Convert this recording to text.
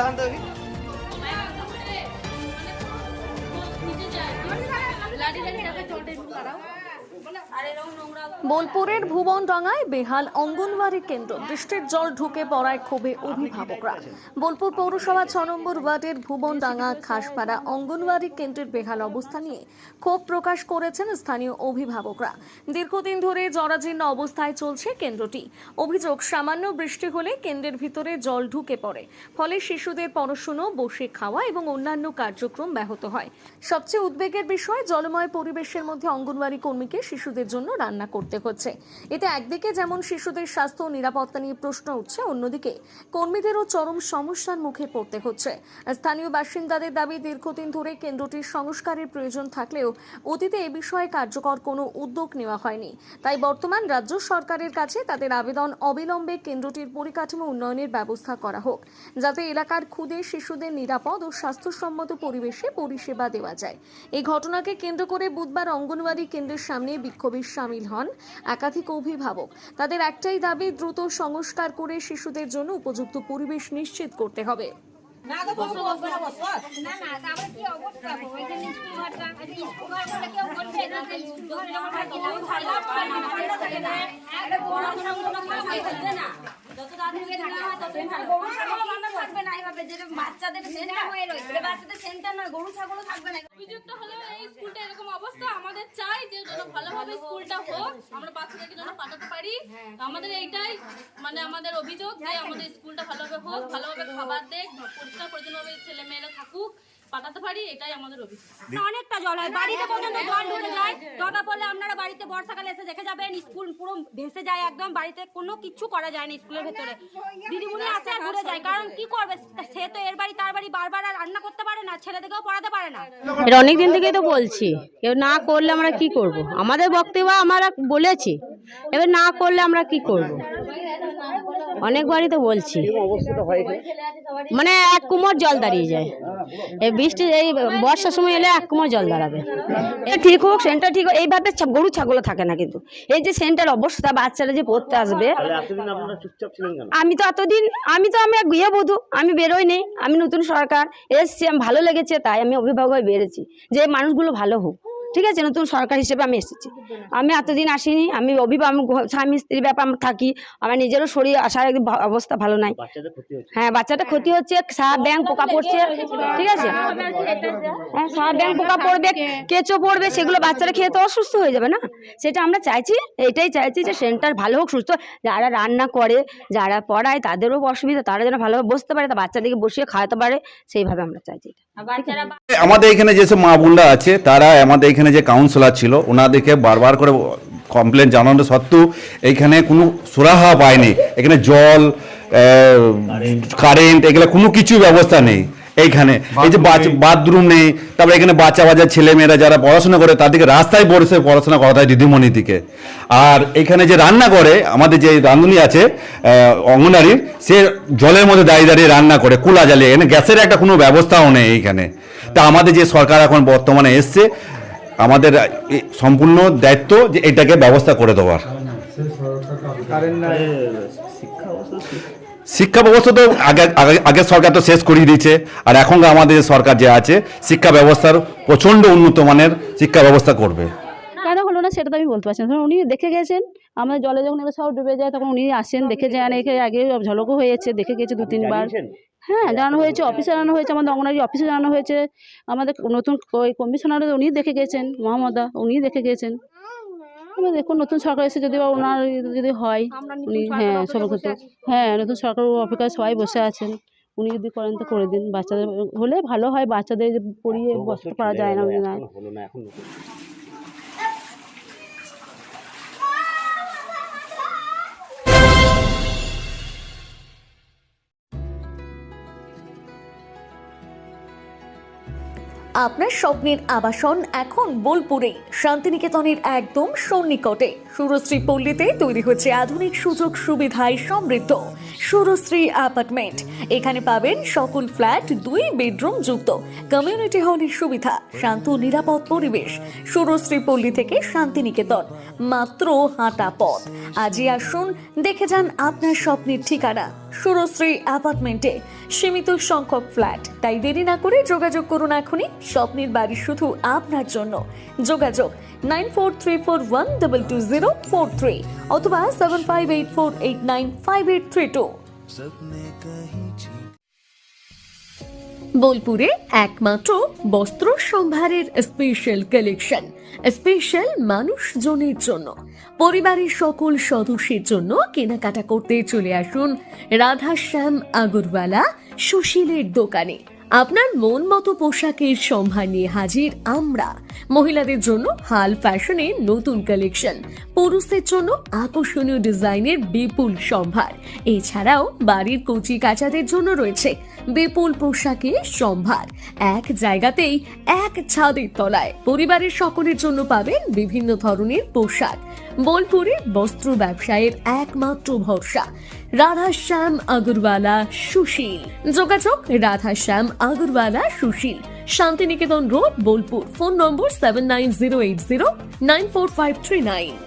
দেখান তো দেখি। বোলপুরের ভুবনডাঙ্গায় বেহাল অঙ্গনওয়াড়ি কেন্দ্র, বৃষ্টির জল ঢুকে পড়ায় ক্ষোভে অভিভাবকরা। বোলপুর পৌরসভা 6 নম্বর ওয়ার্ডের ভুবনডাঙ্গা খাসপাড়া অঙ্গনওয়াড়ি কেন্দ্রের বেহাল অবস্থা নিয়ে ক্ষোভ প্রকাশ করেছেন স্থানীয় অভিভাবকরা। দীর্ঘদিন ধরে জরাজীর্ণ অবস্থায় চলছে কেন্দ্রটি। অভিযোগ, সামান্য বৃষ্টি হলে কেন্দ্রের ভিতরে জল ঢুকে পড়ে, ফলে শিশুদের পড়াশুনো, বসে খাওয়া এবং অন্যান্য কার্যক্রম ব্যাহত হয়। সবচেয়ে উদ্বেগের বিষয়, জলময় পরিবেশের মধ্যে অঙ্গনওয়াড়ি কর্মীকে শিশুদের জন্য রান্না করতে হচ্ছে। এতে একদিকে যেমন শিশুদের স্বাস্থ্য ও নিরাপত্তা নিয়ে প্রশ্ন উঠছে, অন্যদিকে কর্মীদেরও চরম সমস্যার মুখে পড়তে হচ্ছে। স্থানীয় বাসিন্দাদের দাবি, দীর্ঘদিন ধরে কেন্দ্রটির সংস্কারের প্রয়োজন থাকলেও অতীতে এ বিষয়ে কার্যকর কোনো উদ্যোগ নেওয়া হয়নি। তাই বর্তমান রাজ্য সরকারের কাছে তাদের আবেদন, অবিলম্বে কেন্দ্রটির পরিকাঠামো উন্নয়নের ব্যবস্থা করা হোক, যাতে এলাকার ক্ষুদে শিশুদের নিরাপদ ও স্বাস্থ্যসম্মত পরিবেশে পরিষেবা দেওয়া যায়। এই ঘটনাকে কেন্দ্র করে বুধবার অঙ্গনওয়াড়ি কেন্দ্রের সামনে বিক্ষোভে শামিল হন একাধিক অভিভাবক। তাদের একটাই দাবি, দ্রুত সংস্কার করে শিশুদের জন্য উপযুক্ত পরিবেশ নিশ্চিত করতে হবে। আমাদের চাই যে ভালোভাবে স্কুলটা হোক, আমরা বাচ্চাদেরকে যেন পাঠাতে পারি। আমাদের এইটাই মানে আমাদের অভিযোগ যে আমাদের স্কুলটা ভালোভাবে হোক, ভালোভাবে খাবার দেখ, পরিষ্কার পরিচ্ছন্নভাবে ছেলে মেয়েরা থাকুক, পাঠাতে পারি, এটাই আমাদের অভিযোগ। অনেকটা জল হয়, বাড়িতে পর্যন্ত জল ঢুকে যায়। দরকার পড়লে আপনারা বাড়িতে বর্ষাকালে এসে দেখে যাবেন, স্কুল পুরো ভেসে যায় একদম, বাড়িতে কোনো কিছু করা যায় না। স্কুলের ভেতরে দিদিমণি আসে আর ঘুরে যায়, কারণ কি করবে, সে তো এর বাড়ি তার বাড়ি বারবার আর রান্না করতে পারে না, ছেলেদেরকেও পড়াতে পারে না। এটা অনেক দিন থেকেই তো বলছি, কেউ না করলে আমরা কি করব? আমাদের বক্তব্য আমরা বলেছি, এবার না করলে আমরা কি করব? অনেকবারই তো বলছি, মানে এক কুমোর জল দাঁড়িয়ে যায়। এই বৃষ্টি, এই বর্ষার সময় এলে এক কুমোর জল দাঁড়াবে। ঠিক হোক, সেন্টার ঠিক হোক, এইভাবে গরু ছাগলও থাকে না। কিন্তু এই যে সেন্টার অবস্থা, বাচ্চারা যে পড়তে আসবে, আমি তো এতদিন আমি গৃহ বধূ, আমি বেরোই নেই, আমি নতুন সরকার এসছি, আমি ভালো লেগেছে তাই আমি অভিভাবক হয়ে বেড়েছি যে মানুষগুলো ভালো হোক, ঠিক আছে। নতুন সরকার হিসেবে আমি এসেছি, আমি এতদিন আসিনি। আমি অভিভাবক, স্বামী স্ত্রী ব্যাপার আমার থাকি, আমার নিজেরও শরীর আসার একদম অবস্থা ভালো নাই। হ্যাঁ, বাচ্চাটা ক্ষতি হচ্ছে, সাপ ব্যাং পোকা পড়ছে, ঠিক আছে। হ্যাঁ, সাপ ব্যাং পোকা পড়বে, কেঁচো পড়বে, সেগুলো বাচ্চারা খেয়ে তো অসুস্থ হয়ে যাবে না। সেটা আমরা চাইছি, এইটাই চাইছি যে সেন্টার ভালো হোক, সুস্থ। যারা রান্না করে, যারা পড়ায়, তাদেরও অসুবিধা, তারা যেন ভালোভাবে বসতে পারে, তা বাচ্চাদেরকে বসিয়ে খাওয়াতে পারে, সেইভাবে আমরা চাইছি। আমাদের এখানে যেসব মা বোনরা আছে, তারা আমাদের এখানে যে কাউন্সিলর ছিল, ওনাদেরকে বারবার করে কমপ্লেন জানানো সত্ত্বেও এইখানে কোনো সুরাহা পায়নি। এখানে জল, কারেন্ট, এগুলো কোনো কিছু ব্যবস্থা নেই এইখানে। এই যে বাথরুম নেই, তারপরে এখানে বাচ্চা ছেলে মেয়েরা যারা পড়াশোনা করে, তাদেরকে রাস্তায় বসে পড়াশোনা করা হয় দিদিমণি থেকে। আর এখানে যে রান্না করে, আমাদের যে রাঁধুনি আছে অঙ্গনারীর, সে জলের মধ্যে দাঁড়িয়ে দাঁড়িয়ে রান্না করে, কুলা জ্বালিয়ে। এখানে গ্যাসের একটা কোনো ব্যবস্থাও নেই এইখানে। তা আমাদের যে সরকার এখন বর্তমানে এসছে, আমাদের সম্পূর্ণ দায়িত্ব যে এটাকে ব্যবস্থা করে দেওয়ার। শিক্ষা ব্যবস্থা তো আগের সরকার তো শেষ করিয়ে দিয়েছে, আর এখন আমাদের সরকার যে আছে, শিক্ষা ব্যবস্থার প্রচণ্ড উন্নত মানের শিক্ষা ব্যবস্থা করবে। কেন হলো না সেটা তো আমি বলতে পারছি না। উনি দেখে গেছেন, আমাদের জলে যখন এবার সব ডুবে যায়, তখন উনি আসেন, দেখে যান। আগে ঝলকও হয়েছে, দেখে গেছে 2-3 বার। হ্যাঁ, জানানো হয়েছে, অফিসে জানানো হয়েছে, আমাদের অঙ্গনারী অফিসে জানানো হয়েছে, আমাদের নতুন ওই কমিশনার উনি দেখে গেছেন, মহম্মদা, উনি দেখে গেছেন। এবার দেখুন, নতুন সরকার এসে যদি বা ওনার যদি হয়, উনি হ্যাঁ সব করতে, হ্যাঁ নতুন সরকার অপেক্ষায় সবাই বসে আছেন, উনি যদি করেন তো করে দিন। বাচ্চাদের হলে ভালো হয়, বাচ্চাদের পড়িয়ে বসতে পারা যায় না। আপনার স্বপ্নের আবাসন এখন বোলপুরে, শান্তিনিকেতনের একদম সন্নিকটে। সুরশ্রী পল্লীতে তৈরি হচ্ছে আধুনিক সুযোগ সুবিধায় সমৃদ্ধ সুরশ্রী অ্যাপার্টমেন্ট। এখানে পাবেন সকল ফ্ল্যাট 2 বেডরুম যুক্ত, কমিউনিটি হলের সুবিধা, শান্ত নিরাপদ পরিবেশ। সুরশ্রী পল্লী থেকে শান্তিনিকেতন মাত্র হাঁটা পথ। আজই আসুন, দেখে যান আপনার স্বপ্নের ঠিকানা সুরশ্রী অ্যাপার্টমেন্টে। সীমিত সংখ্যক ফ্ল্যাট, তাই দেরি না করে যোগাযোগ করুন এখনই। স্বপ্নের বাড়ি শুধু আপনার জন্য। যোগাযোগ 9434122043 অথবা 7584895832। বোলপুরে একমাত্র বস্ত্র সম্ভারের স্পেশাল কালেকশন, স্পেশাল মানুষজনের জন্য। পরিবারের সকল সদস্যের জন্য কেনাকাটা করতে চলে আসুন রাধাশ্যাম আগরওয়ালা সুশীলের দোকানে। আপনার মন মতো পোশাকের সম্ভার নিয়ে হাজির আমরা। মহিলাদের জন্য হাল ফ্যাশনের নতুন কালেকশন, পুরুষদের জন্য আকর্ষণীয় ডিজাইনের বিপুল সম্ভার। এছাড়াও বাড়ির কচি কাচাদের জন্য রয়েছে বিপুল পোশাকের সম্ভার। এক জায়গাতেই, এক ছাদের তলায় পরিবারের সকলের জন্য পাবেন বিভিন্ন ধরনের পোশাক। বোলপুরের বস্ত্র ব্যবসায়ের একমাত্র ভরসা রাধাশ্যাম আগরওয়ালা সুশীল। যোগাযোগ Radhashyam Agarwala Sushil, Shantiniketan road, Bolpur. Phone number 7908094539।